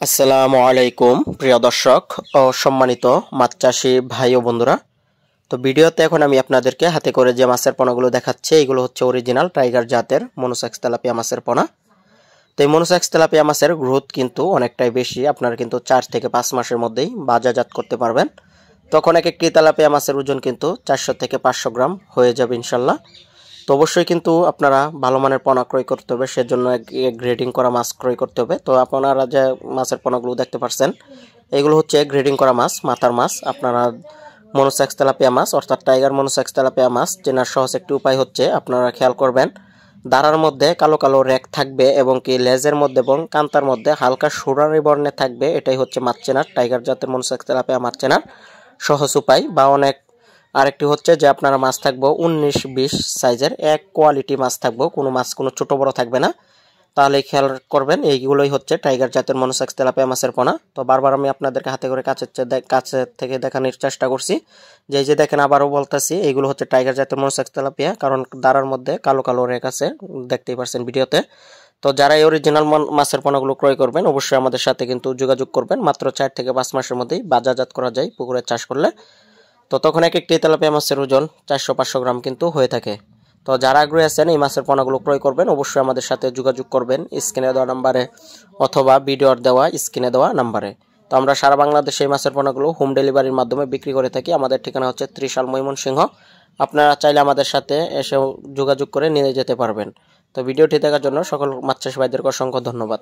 আসসালামু আলাইকুম প্রিয় দর্শক ও সম্মানিত মাছ চাষি ভাই ও বন্ধুরা। তো ভিডিওতে এখন আমি আপনাদেরকে হাতে করে যে মাছের পোনাগুলো দেখাচ্ছি এগুলো হচ্ছে অরিজিনাল টাইগার জাতের মনোসেক্স তেলাপিয়া মাছের পোনা। তো এই মনোসেক্স তেলাপিয়া মাছের গ্রোথ কিন্তু অনেকটাই বেশি, আপনারা কিন্তু 4 থেকে 5 মাসের মধ্যেই বাজারজাত করতে পারবেন। তখন এক একটি তেলাপিয়া মাছের ওজন কিন্তু 400 থেকে 500 গ্রাম হয়ে যাবে ইনশাল্লাহ। তো অবশ্যই কিন্তু আপনারা ভালো মানের পোনা ক্রয় করতে হবে, সেজন্য গ্রেডিং করা মাছ ক্রয় করতে হবে। তো আপনারা যে মাছের পোনাগুলো দেখতে পাচ্ছেন এগুলো হচ্ছে গ্রেডিং করা মাছ, মাথার মাছ। আপনারা মনোসেক্স তেলাপিয়া মাছ অর্থাৎ টাইগার মনোসেক্স তেলাপিয়া মাছ চেনার সহজ একটি উপায় হচ্ছে আপনারা খেয়াল করবেন দাঁড়ার মধ্যে কালো কালো রেক থাকবে এবং কি লেজের মধ্যে এবং কান্তার মধ্যে হালকা সোনালী বর্ণে থাকবে। এটাই হচ্ছে মাছ চেনার, টাইগার জাতের মনোসেক্স তেলাপিয়া মাছ চেনার সহজ উপায়। বা অনেক আরেকটি হচ্ছে যে আপনারা মাছ থাকবো 19-20 সাইজের এক কোয়ালিটি মাছ থাকবো, কোনো মাছ কোনো ছোট বড় থাকবে না। তাহলে খেয়াল করবেন এইগুলোই হচ্ছে টাইগার জাতের মনোসেক্স তেলাপিয়া মাছের পোনা। তো বারবার আমি আপনাদেরকে হাতে করে কাছে থেকে দেখানোর চেষ্টা করছি যে এই যে দেখেন, আবারও বলতেছি এইগুলো হচ্ছে টাইগার জাতের মনোসেক্স তেলাপিয়া, কারণ দাঁড়ার মধ্যে কালো কালো রেখ আছে, দেখতেই পাচ্ছেন ভিডিওতে। তো যারা এই অরিজিনাল মাছের পোনাগুলো ক্রয় করবেন অবশ্যই আমাদের সাথে কিন্তু যোগাযোগ করবেন। মাত্র 4 থেকে 5 মাসের মধ্যেই বাজারজাত করা যায় পুকুরে চাষ করলে। তো তখন এক একটি তেলাপিয়া মাছের ওজন 400-500 গ্রাম কিন্তু হয়ে থাকে। তো যারা আগ্রহী আছেন এই মাছের পোনাগুলো ক্রয় করবেন অবশ্যই আমাদের সাথে যোগাযোগ করবেন স্ক্রিনে দেওয়া নাম্বারে অথবা ভিডিওর দেওয়া স্ক্রিনে দেওয়া নাম্বারে। তো আমরা সারা বাংলাদেশে এই মাছের পোনাগুলো হোম ডেলিভারির মাধ্যমে বিক্রি করে থাকি। আমাদের ঠিকানা হচ্ছে ত্রিশাল, ময়মনসিংহ। আপনারা চাইলে আমাদের সাথে এসে যোগাযোগ করে নিয়ে যেতে পারবেন। তো ভিডিওটি দেখার জন্য সকল মাছ চাষি ভাইদেরকে অসংখ্য ধন্যবাদ।